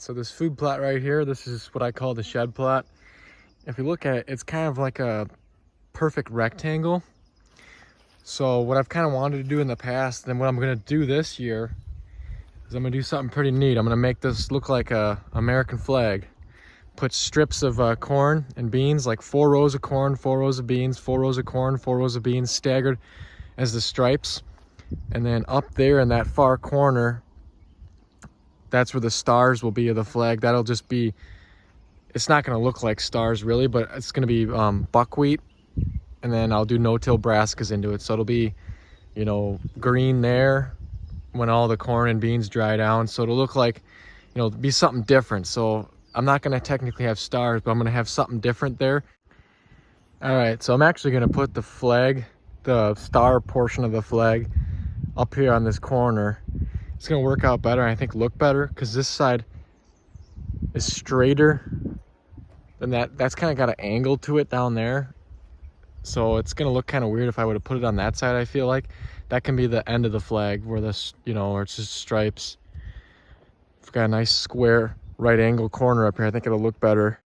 So this food plot right here, this is what I call the shed plot. If you look at it, it's kind of like a perfect rectangle. So what I've kind of wanted to do in the past, and what I'm gonna do this year, is I'm gonna do something pretty neat. I'm gonna make this look like a American flag. Put strips of corn and beans, like 4 rows of corn, 4 rows of beans, 4 rows of corn, 4 rows of beans, staggered as the stripes. And then up there in that far corner, that's where the stars will be of the flag. That'll just be, it's not going to look like stars really, but it's going to be buckwheat. And then I'll do no-till brassicas into it. So it'll be, you know, green there when all the corn and beans dry down. So it'll look like, you know, be something different. So I'm not going to technically have stars, but I'm going to have something different there. All right, so I'm actually going to put the flag, the star portion of the flag, up here on this corner. It's going to work out better, and I think look better, because this side is straighter than that. That's kind of got an angle to it down there. So it's going to look kind of weird if I would have put it on that side. I feel like that can be the end of the flag where this, you know, where it's just stripes. I've got a nice square right angle corner up here. I think it'll look better.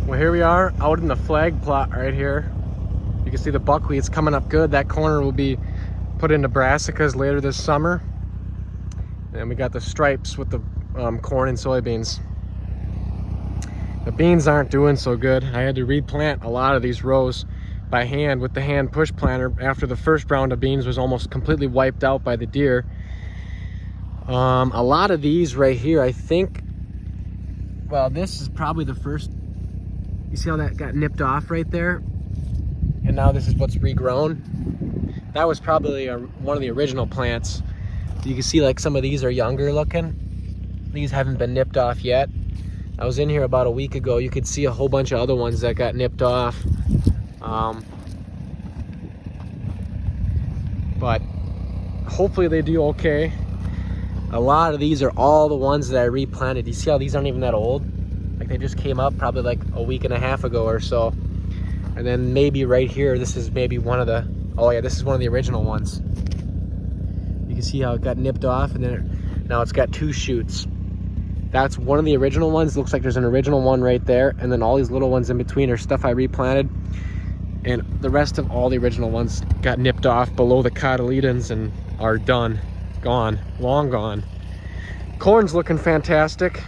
Well, here we are out in the flag plot right here. You can see the buckwheat's coming up good. That corner will be put into brassicas later this summer. And we got the stripes with the corn and soybeans. The beans aren't doing so good. I had to replant a lot of these rows by hand with the hand push planter after the first round of beans was almost completely wiped out by the deer. A lot of these right here, I think, well, this is probably the first. You see how that got nipped off right there? And now this is what's regrown. That was probably one of the original plants. You can see like some of these are younger looking. These haven't been nipped off yet. I was in here about a week ago. You could see a whole bunch of other ones that got nipped off. But hopefully they do okay. A lot of these are all the ones that I replanted. You see how these aren't even that old? Like they just came up probably like a week and a half ago or so. And then maybe right here, this is maybe one of the, oh yeah, this is one of the original ones. You can see how it got nipped off, and then now it's got 2 shoots. That's one of the original ones. Looks like there's an original one right there, and then all these little ones in between are stuff I replanted. And the rest of all the original ones got nipped off below the cotyledons and are done, gone, long gone. Corn's looking fantastic.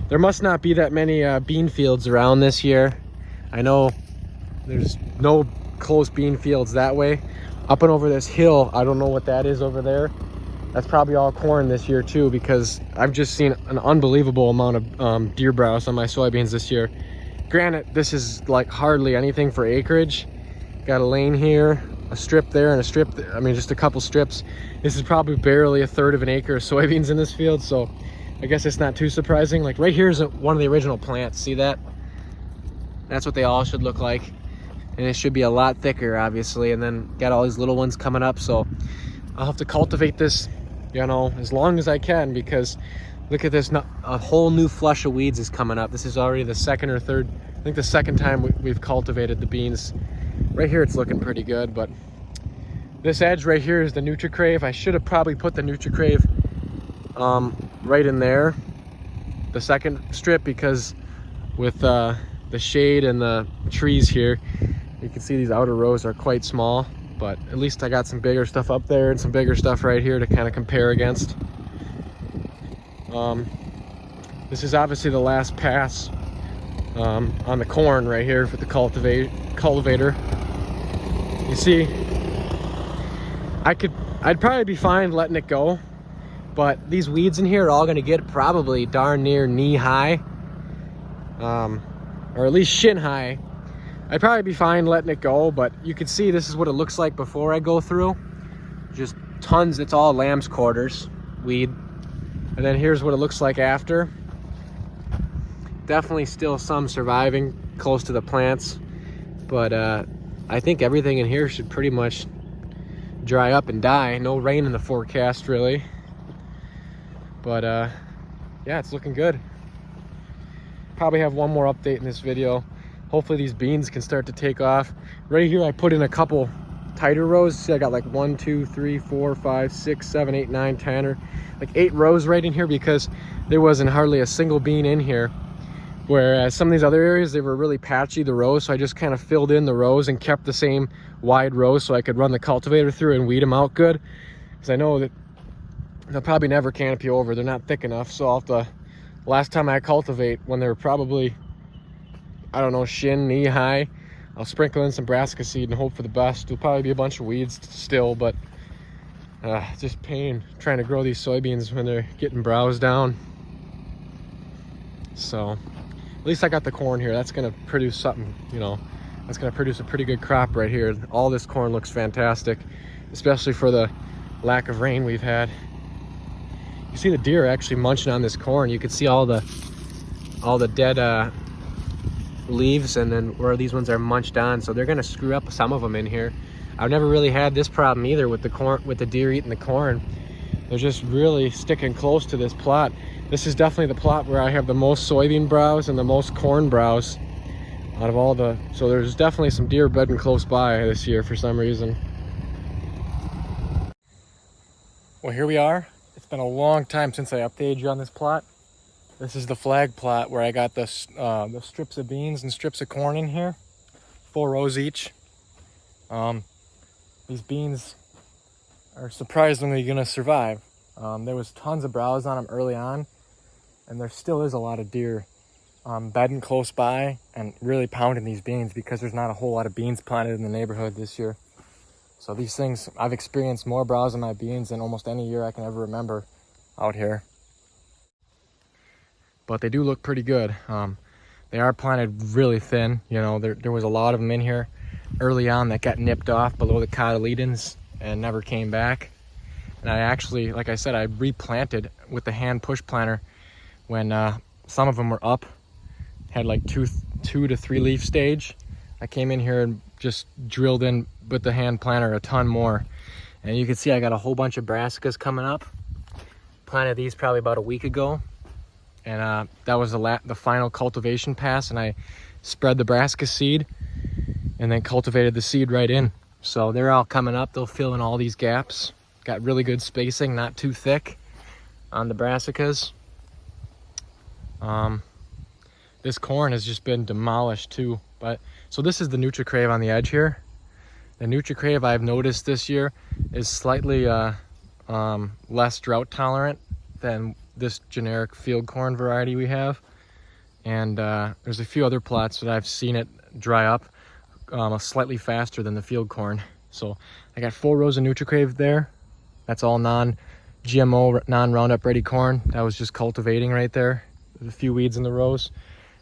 There must not be that many bean fields around this year. I know there's no close bean fields that way. Up and over this hill, I don't know what that is over there. That's probably all corn this year too, because I've just seen an unbelievable amount of deer browse on my soybeans this year. Granted, this is like hardly anything for acreage. Got a lane here, a strip there, and a strip there. I mean, just a couple strips. This is probably barely a third of an acre of soybeans in this field, so I guess it's not too surprising. Like right here is one of the original plants. See that? That's what they all should look like. And it should be a lot thicker, obviously. And then got all these little ones coming up. So I'll have to cultivate this, you know, as long as I can, because look at this. A whole new flush of weeds is coming up. This is already the second or third, I think the second time we've cultivated the beans. Right here it's looking pretty good, but This edge right here is the NutriCrave. I should have probably put the NutriCrave right in there, the second strip, because with the shade and the trees here, you can see these outer rows are quite small, but at least I got some bigger stuff up there and some bigger stuff right here to kind of compare against. This is obviously the last pass on the corn right here with the cultivator. You see, I'd probably be fine letting it go, but these weeds in here are all gonna get probably darn near knee high, or at least shin high. I'd probably be fine letting it go, but you can see this is what it looks like before I go through. Just tons, it's all lamb's quarters weed. And then here's what it looks like after. Definitely still some surviving close to the plants, but I think everything in here should pretty much dry up and die. No rain in the forecast really, but yeah, it's looking good. Probably have one more update in this video. Hopefully these beans can start to take off. Right here I put in a couple tighter rows. See, I got like 1 2 3 4 5 6 7 8 9 10, or like 8 rows right in here, because there wasn't hardly a single bean in here. Whereas some of these other areas, they were really patchy, the rows, so I just kind of filled in the rows and kept the same wide rows so I could run the cultivator through and weed them out good. Because I know that they'll probably never canopy over, they're not thick enough. So I'll have to, last time I cultivate, when they're probably, I don't know, shin, knee high, I'll sprinkle in some brassica seed and hope for the best. There'll probably be a bunch of weeds still, but just pain trying to grow these soybeans when they're getting browsed down. So at least I got the corn here. That's gonna produce something, you know, that's gonna produce a pretty good crop right here. All this corn looks fantastic, especially for the lack of rain we've had. You see the deer actually munching on this corn. You can see all the dead leaves, and then where these ones are munched on, so they're gonna screw up some of them in here. I've never really had this problem either with the corn, with the deer eating the corn. They're just really sticking close to this plot. This is definitely the plot where I have the most soybean browse and the most corn browse out of all the, so there's definitely some deer bedding close by this year for some reason. Well, here we are. It's been a long time since I updated you on this plot. This is the flag plot where I got the strips of beans and strips of corn in here, 4 rows each. These beans are surprisingly gonna survive. There was tons of browse on them early on, and there still is a lot of deer bedding close by and really pounding these beans, because there's not a whole lot of beans planted in the neighborhood this year. So these things, I've experienced more browse on my beans than almost any year I can ever remember out here. But they do look pretty good. They are planted really thin. You know, there was a lot of them in here early on that got nipped off below the cotyledons and never came back. And I actually, like I said, I replanted with the hand push planter when some of them were up, had like two to 3 leaf stage. I came in here and just drilled in with the hand planter a ton more. And you can see I got a whole bunch of brassicas coming up. Planted these probably about a week ago. And that was the final cultivation pass, and I spread the brassica seed and then cultivated the seed right in. So they're all coming up. They'll fill in all these gaps. Got really good spacing, not too thick on the brassicas. This corn has just been demolished too. But so this is the NutriCrave on the edge here. The NutriCrave, I've noticed this year, is slightly less drought tolerant than this generic field corn variety we have. And there's a few other plots that I've seen it dry up slightly faster than the field corn. So I got 4 rows of NutriCrave there. That's all non-GMO, non-Roundup ready corn. That was just cultivating right there. There's a few weeds in the rows,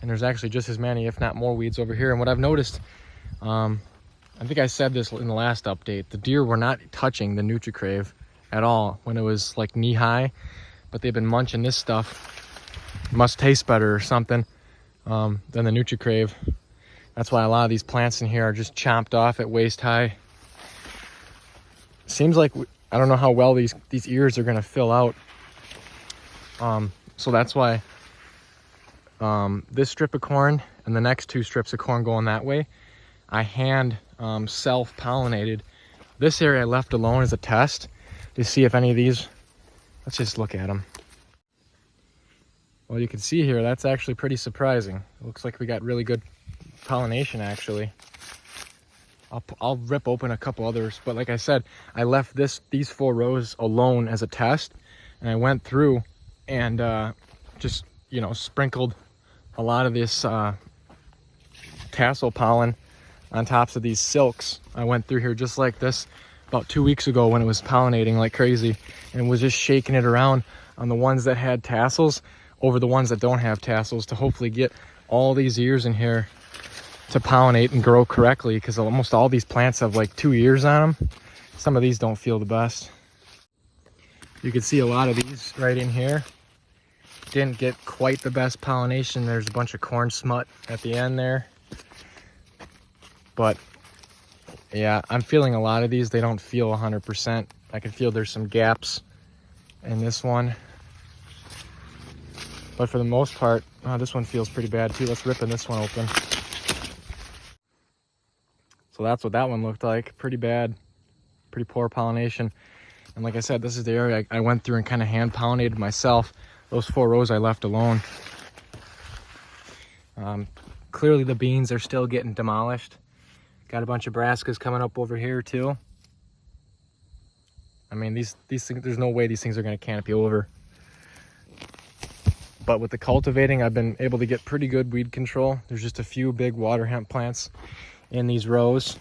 and there's actually just as many, if not more, weeds over here. And what I've noticed, I think I said this in the last update, the deer were not touching the NutriCrave at all when it was like knee high, but they've been munching this stuff. It must taste better or something than the NutriCrave. That's why a lot of these plants in here are just chomped off at waist high. Seems like, I don't know how well these ears are gonna fill out. So that's why this strip of corn and the next 2 strips of corn going that way, I hand self-pollinated This area I left alone as a test to see if any of these, let's just look at them. Well, you can see here, that's actually pretty surprising. It looks like we got really good pollination actually. I'll rip open a couple others, but like I said, I left these 4 rows alone as a test, and I went through and just, you know, sprinkled a lot of this tassel pollen on tops of these silks. I went through here just like this about 2 weeks ago when it was pollinating like crazy, and was just shaking it around on the ones that had tassels over the ones that don't have tassels to hopefully get all these ears in here to pollinate and grow correctly, because almost all these plants have like 2 ears on them. Some of these don't feel the best. You can see a lot of these right in here didn't get quite the best pollination. There's a bunch of corn smut at the end there, but yeah, I'm feeling a lot of these, they don't feel 100%. I can feel there's some gaps in this one, but for the most part, this one feels pretty bad too. Let's rip this one open. So that's what that one looked like. Pretty bad, pretty poor pollination. And like I said, this is the area I went through and kind of hand pollinated myself. Those 4 rows I left alone. Clearly the beans are still getting demolished. Got a bunch of brassicas coming up over here too. I mean, these things, there's no way these things are going to canopy over. But with the cultivating, I've been able to get pretty good weed control. There's just a few big water hemp plants in these rows.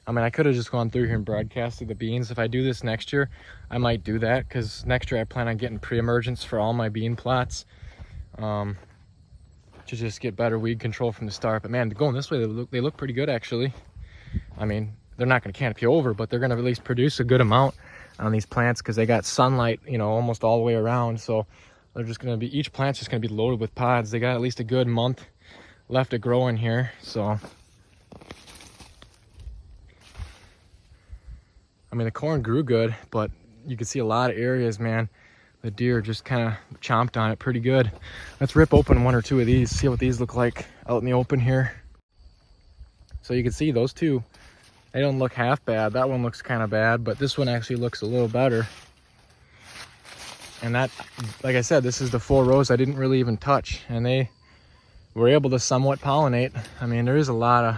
I mean, I could have just gone through here and broadcasted the beans. If I do this next year, I might do that, because next year I plan on getting pre-emergence for all my bean plots, to just get better weed control from the start. But man, going this way, they look pretty good actually. I mean, they're not going to canopy over, but they're going to at least produce a good amount on these plants, because they got sunlight, you know, almost all the way around. So they're just going to be, each plant's just going to be loaded with pods. They got at least a good month left to grow in here. So I mean, the corn grew good, but you can see a lot of areas, man, the deer just kind of chomped on it pretty good. Let's rip open 1 or 2 of these, see what these look like out in the open here. So you can see those 2, they don't look half bad. That one looks kind of bad, but this one actually looks a little better. And that, like I said, this is the 4 rows I didn't really even touch, and they were able to somewhat pollinate. I mean, there is a lot of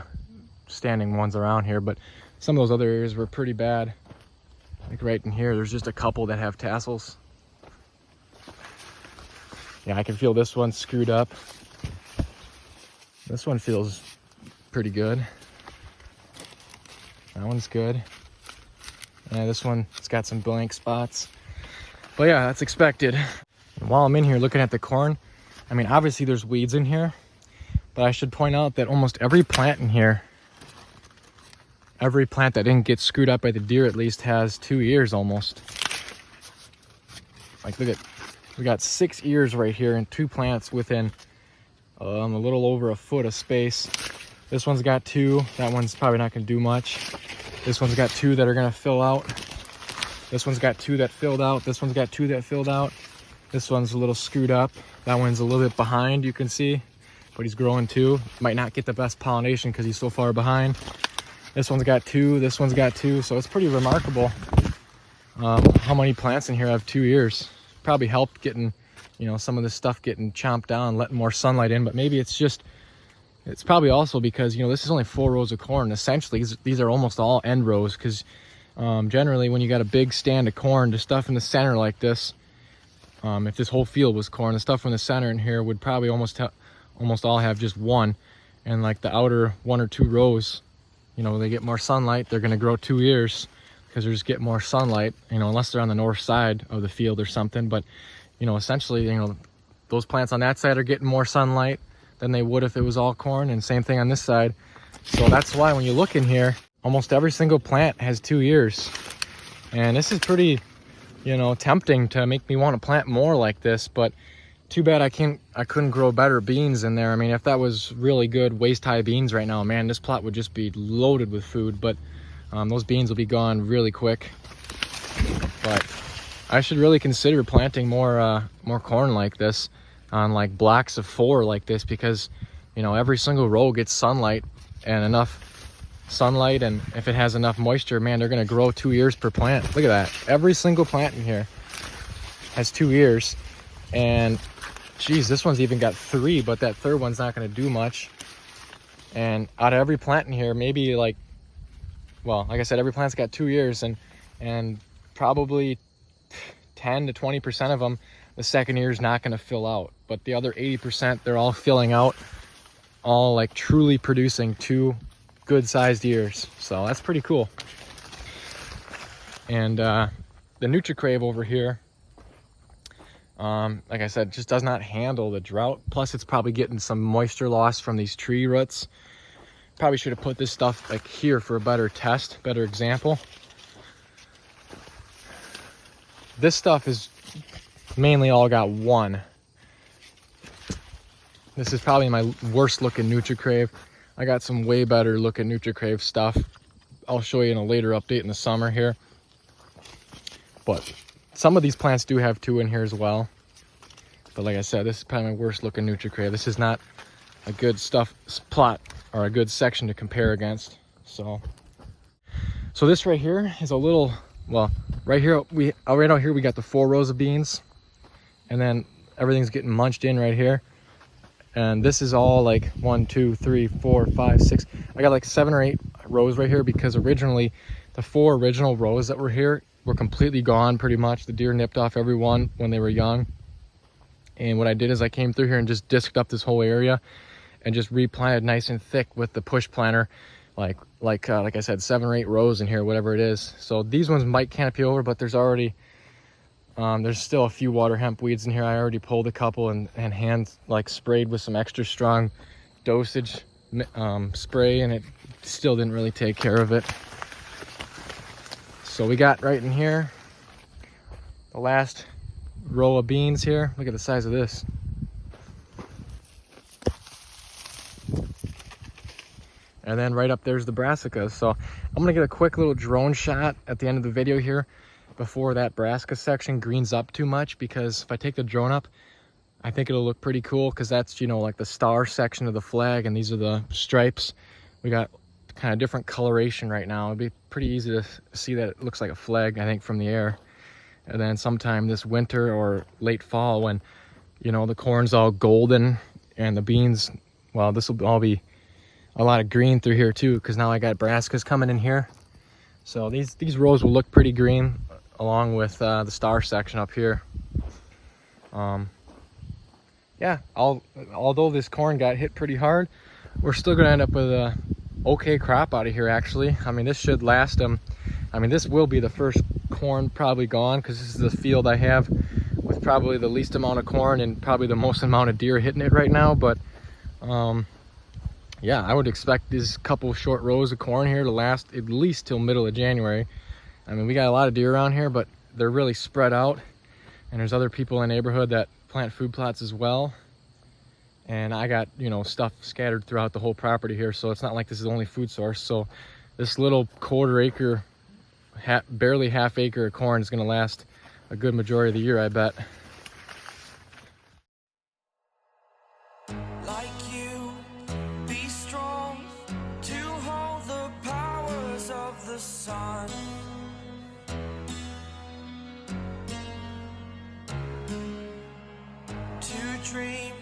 standing ones around here, but some of those other areas were pretty bad. Like right in here, there's just a couple that have tassels. Yeah, I can feel this one screwed up. This one feels pretty good. That one's good. Yeah, this one, it's got some blank spots. But yeah, that's expected. And while I'm in here looking at the corn, I mean, obviously there's weeds in here, but I should point out that almost every plant in here, every plant that didn't get screwed up by the deer at least, has 2 ears almost. Like, look at, we got 6 ears right here and 2 plants within a little over a foot of space. This one's got 2. That one's probably not going to do much. This one's got 2 that are going to fill out. This one's got 2 that filled out. This one's got 2 that filled out. This one's a little screwed up. That one's a little bit behind, you can see, but he's growing too. Might not get the best pollination because he's so far behind. This one's got 2. This one's got 2. So it's pretty remarkable how many plants in here have 2 ears. Probably helped getting, you know, some of this stuff getting chomped down, letting more sunlight in. But maybe it's just, it's probably also because, you know, this is only 4 rows of corn. Essentially, these are almost all end rows, because generally when you got a big stand of corn, the stuff in the center like this, if this whole field was corn, the stuff in the center in here would probably almost all have just 1. And like the outer 1 or 2 rows, you know, they get more sunlight, they're going to grow 2 ears because they're just getting more sunlight, you know, unless they're on the north side of the field or something. But, you know, essentially, you know, those plants on that side are getting more sunlight than they would if it was all corn, and same thing on this side. So that's why when you look in here, almost every single plant has 2 ears. And this is pretty, you know, tempting to make me want to plant more like this, but too bad I couldn't grow better beans in there. I mean, if that was really good waist-high beans right now, man, this plot would just be loaded with food. But those beans will be gone really quick. But I should really consider planting more corn like this on like blocks of 4 like this, because, you know, every single row gets sunlight and enough sunlight, and if it has enough moisture, man, they're gonna grow 2 ears per plant. Look at that. Every single plant in here has 2 ears. And geez, this one's even got 3, but that third one's not gonna do much. And out of every plant in here, maybe like I said, every plant's got 2 ears, and probably 10 to 20% of them, the second ear is not going to fill out, but the other 80%, they're all filling out, all like truly producing 2 good sized ears. So that's pretty cool. And the NutriCrave over here, like I said, just does not handle the drought. Plus it's probably getting some moisture loss from these tree roots. Probably should have put this stuff like here for a better test, better example. This stuff is mainly all got 1. This is probably my worst looking NutriCrave. I got some way better looking NutriCrave stuff. I'll show you in a later update in the summer here. But some of these plants do have 2 in here as well. But like I said, this is probably my worst looking NutriCrave. This is not a good plot or a good section to compare against. So this right here is a little, right out here we got the 4 rows of beans, and then everything's getting munched in right here. And this is all like 1, 2, 3, 4, 5, 6. I got like 7 or 8 rows right here, because originally the 4 original rows that were here were completely gone pretty much. The deer nipped off every one when they were young. And what I did is I came through here and just disked up this whole area and just replanted nice and thick with the push planter, like I said, 7 or 8 rows in here, whatever it is. So these ones might canopy over, but there's already there's still a few water hemp weeds in here. I already pulled a couple and hand sprayed with some extra strong dosage spray, and it still didn't really take care of it. So we got right in here the last row of beans here. Look at the size of this. And then right up there's the brassicas. So I'm gonna get a quick little drone shot at the end of the video here before that brassica section greens up too much, because if I take the drone up, I think it'll look pretty cool, because that's, you know, like the star section of the flag, and these are the stripes. We got kind of different coloration right now. It'd be pretty easy to see that it looks like a flag, I think, from the air. And then sometime this winter or late fall, when, you know, the corn's all golden and the beans, well, this will all be a lot of green through here too, because now I got brassicas coming in here. So these rows will look pretty green, along with the star section up here. Yeah, although this corn got hit pretty hard, we're still gonna end up with a okay crop out of here, actually. I mean, this should last them. I mean, this will be the first corn probably gone, because this is the field I have with probably the least amount of corn and probably the most amount of deer hitting it right now. But yeah, I would expect these couple short rows of corn here to last at least till middle of January. I mean, we got a lot of deer around here, but they're really spread out, and there's other people in the neighborhood that plant food plots as well. And I got, you know, stuff scattered throughout the whole property here, so it's not like this is the only food source. So this little quarter acre, barely half acre of corn is going to last a good majority of the year, I bet. Like you, be strong to hold the powers of the sun. To dream